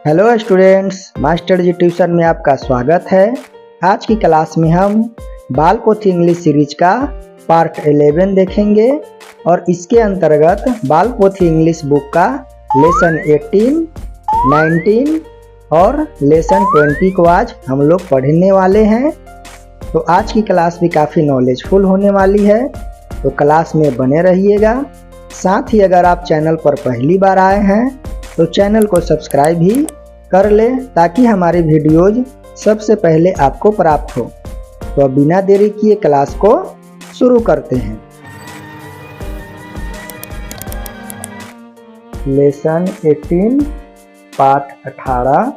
Hello students, master जी tuition में आपका स्वागत है। आज की क्लास में हम बाल पोथी इंग्लिश सीरीज का पार्ट 11 देखेंगे और इसके अंतर्गत बाल पोथी इंग्लिश बुक का लेसन 18, 19 और लेसन 20 को आज हम लोग पढ़ने वाले हैं। तो आज की क्लास भी काफ़ी नॉलेजफुल होने वाली है, तो क्लास में बने रहिएगा। साथ ही अगर आप चैनल पर पहली बार आए हैं तो चैनल को सब्सक्राइब भी कर ले ताकि हमारी वीडियोज सबसे पहले आपको प्राप्त हो। तो अब बिना देरी किए क्लास को शुरू करते हैं। Lesson 18 part 18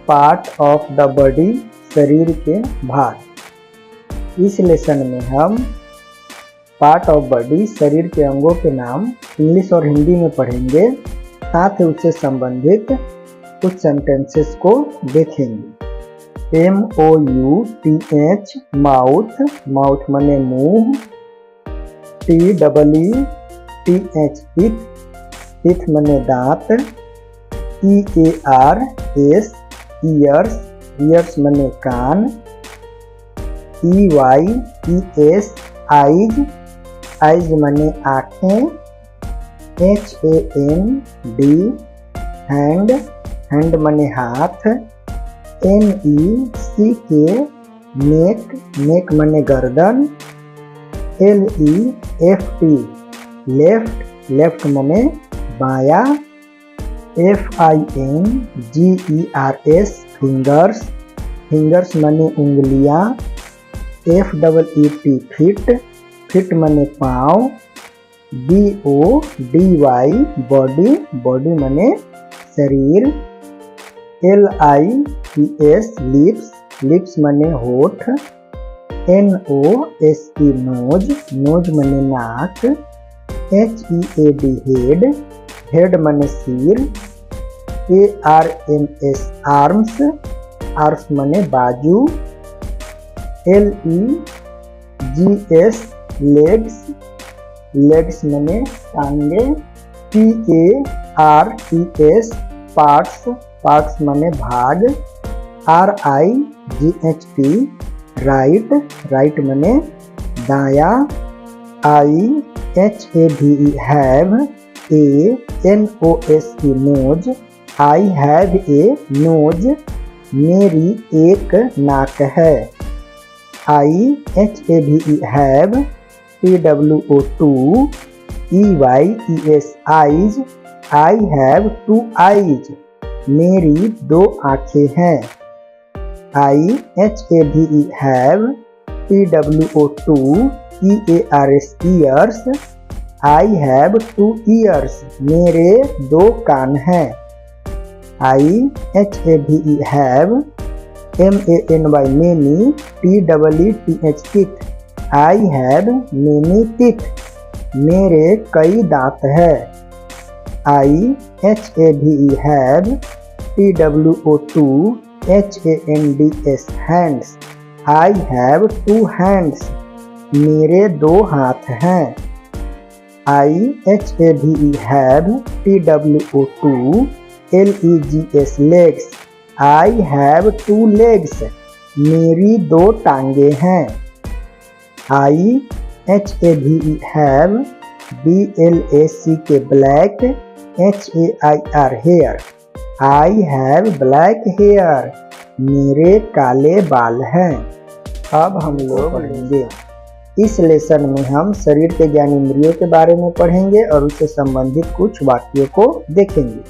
part of the body, शरीर के भाग। इस लेसन में हम पार्ट ऑफ बॉडी, शरीर के अंगों के नाम इंग्लिश और हिंदी में पढ़ेंगे। साथ ही उससे संबंधित कुछ सेंटेंसेस को देखेंगे। MOUTH माउथ, माउथ मने मुंह। TEETH टीथ मने दांत। EARS ईयर्स, ईयर्स मने कान। EYES आइज, आइज मने आँखें। HAND हैंड, हैंड मने हाथ। NECK नेक, नेक मने गर्दन। LEFT लेफ्ट, लेफ्ट मने बाया। FINGERS फिंगर्स, फिंगर्स मने उंगलियां। FEET फिट, फिट मने पाँव। BODY बॉडी, बॉडी मने शरीर। LIPS लिप्स, लिप्स मने होठ। NOSE नोज, नोज मने नाक। HEAD हेड, हेड मने सिर। ARMS आर्म्स, आर्म्स मने बाजू। LEGS लेग्स, लेग्स मने टांगे। PARTS पार्ट्स, पार्ट्स मने भाग। RIGHT राइट, राइट मने दाया। IHAVE have, NOSE nose, I have a nose, मेरी एक नाक है। IHAVE have. TWO2 EYES eyes, I have 2 eyes, मेरी 2 आँखें हैं। IHAVE have। TWO2 EARS ears, I have 2 ears, मेरे 2 कान हैं। IHAVE have। MANY many, TEETH teeth, I have many teeth, मेरे कई दांत है। IHAVE have। TWO2 HANDS hands, I have 2 hands, मेरे 2 हाथ हैं। IHAVE have। TWO2 LEGS legs, I have 2 legs, मेरी 2 टांगे हैं। IHAVE have। BLACK black, HAIR hair, I have black hair, मेरे काले बाल हैं। अब हम लोग पढ़ेंगे। इस लेसन में हम शरीर के ज्ञान इंद्रियों के बारे में पढ़ेंगे और उससे संबंधित कुछ वाक्यों को देखेंगे।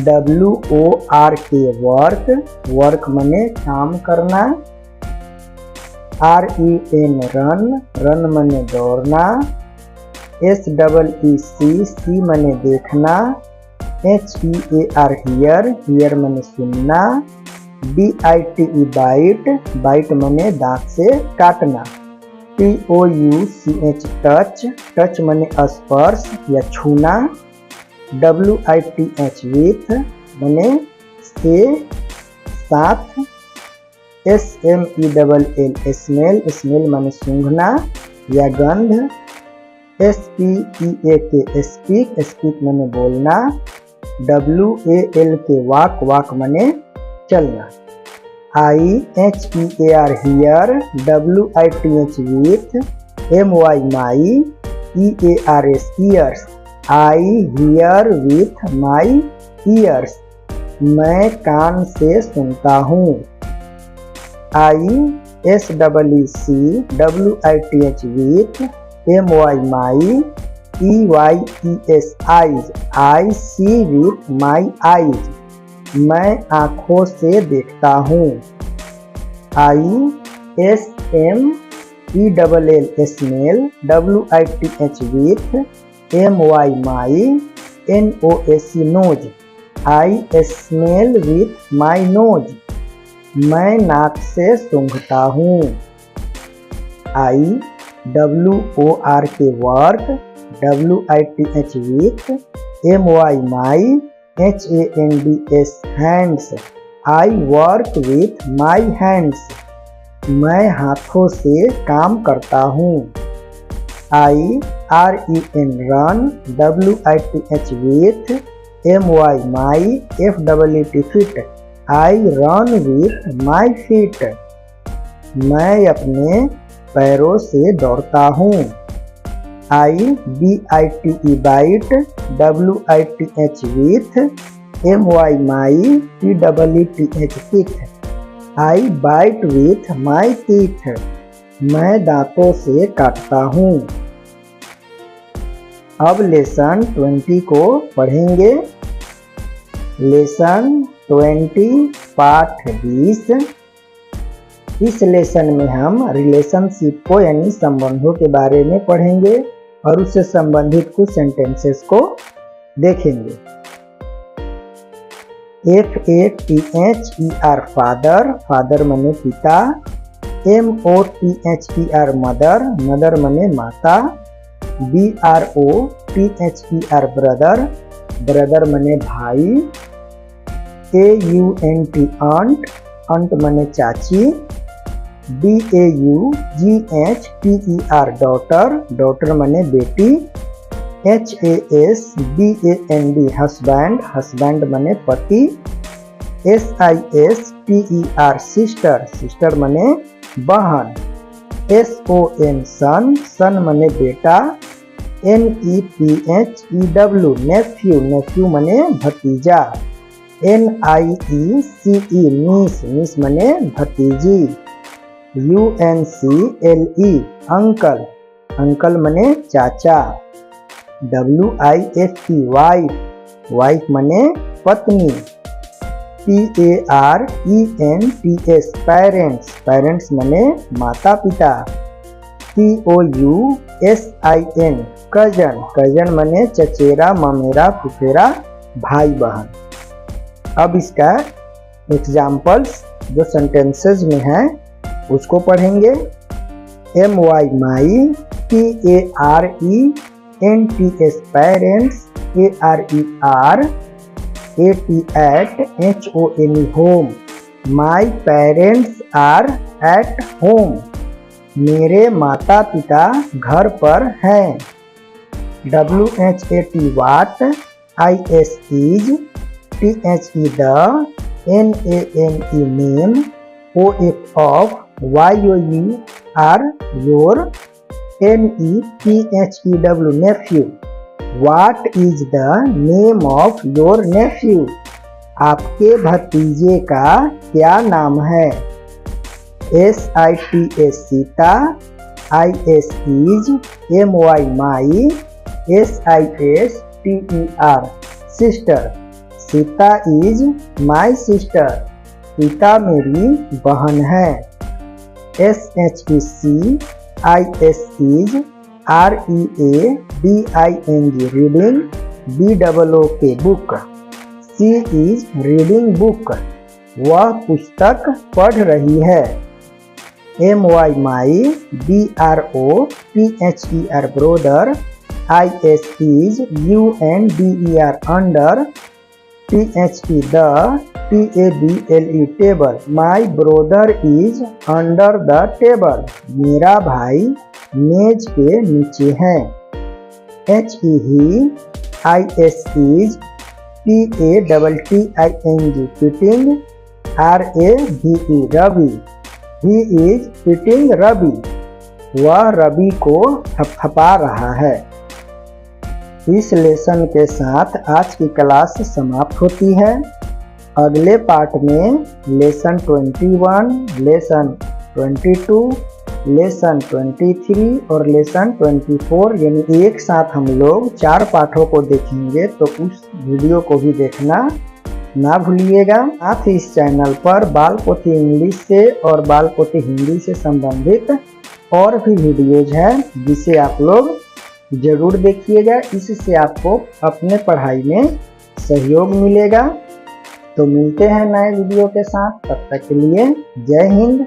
WORK वर्क, वर्क मने काम करना। REN रन, रन मने दौड़ना। SEEC मने देखना। HEAR हियर, हियर मने सुनना। BITE बाइट, बाइट मने दांत से काटना। TOUCH टच, टच मने स्पर्श या छूना। WITH विथ मने से, साथ। SMELL स्मेल, स्मेल मने सूंघना या गंध। SPEAK स्पीक, स्पीक मने बोलना। WAL के वाक, वाक मने चलना। IHEAR here, WITH with, MY my, EARS years. I hear with my ears, मैं कान से सुनता हूँ। ISEEC WITH with, MY my, EYES eyes, I see with my eyes, मैं आँखों से देखता हूँ। ISMELL smell WITH with, MY my, NOSE nose, I smell with my nose, मैं नाक से सूंघता हूँ। WOR के work, WITH with, MY my, HANDS hands, I work with my hands, मैं हाथों से काम करता हूँ। IREN run, WITH with, MY my, FET fit, I run with my feet, मैं अपने पैरों से दौड़ता हूँ। IBITE bite, WITH with, MY my, TEETH teeth, I bite with my teeth, मैं दांतों से काटता हूँ। अब लेसन 20 को पढ़ेंगे। लेसन 20 पाठ 20। इस लेसन में हम रिलेशनशिप को यानी संबंधों के बारे में पढ़ेंगे और उससे संबंधित कुछ सेंटेंसेस को देखेंगे। FATHER फादर, फादर मने पिता। MOTHER मदर, मदर मने माता। BROTHER ब्रदर, ब्रदर मने भाई। AUNT आंट, आंट मने चाची। DAUGHTER डॉटर, डॉटर मने बेटी। HASBAND हस्बैंड, हस्बैंड मने पति। SISTER सिस्टर, सिस्टर मने बहन। SON सन, सन मने बेटा। NEPHEW नेफ्यू, नेफ्यू मने भतीजा। NIECE नीस, नीस मने भतीजी। UNCLE अंकल, अंकल मने चाचा। WIFE वाइफ, वाइफ मने पत्नी। PARENTS पेरेंट्स, पेरेंट्स मने माता पिता। COUSIN कजन, कजन मने चचेरा ममेरा फुफेरा भाई बहन। अब इसका एग्जाम्पल्स जो सेंटेंसेस में है उसको पढ़ेंगे। MY my, PARENTS parents. ARER AT HOME home, my parents are at home, मेरे माता पिता घर पर हैं। WHAT what, IS is, THE the, NAME name, OF of, YOU are your, NEPHEW nephew, What is the name of your nephew? आपके भतीजे का क्या नाम है? SITA Sita, IS is, MY my, SISTER sister, Sita is my sister, Sita मेरी बहन है। SHEC IS is, READING reading, BOOK book, C is reading book, वह पुस्तक पढ़ रही है। MY my, BROTHER brother, IS is, UNDER under, THE the, TABLE table, my brother is under the table, मेरा भाई मेज के नीचे है। HE he, IS is, PATTING fitting, RAVE Ravi, he is fitting Ravi, वह रवि को थपथपा रहा है। इस लेसन के साथ आज की क्लास समाप्त होती है। अगले पार्ट में लेसन 21, लेसन 22, लेसन 23 और लेसन 24 यानी एक साथ हम लोग 4 पाठों को देखेंगे, तो उस वीडियो को भी देखना ना भूलिएगा। साथ ही इस चैनल पर बाल पोथी इंग्लिश से और बाल पोथी हिंदी से संबंधित और भी वीडियोज है, जिसे आप लोग जरूर देखिएगा। इससे आपको अपने पढ़ाई में सहयोग मिलेगा। तो मिलते हैं नए वीडियो के साथ, तब तक के लिए जय हिंद।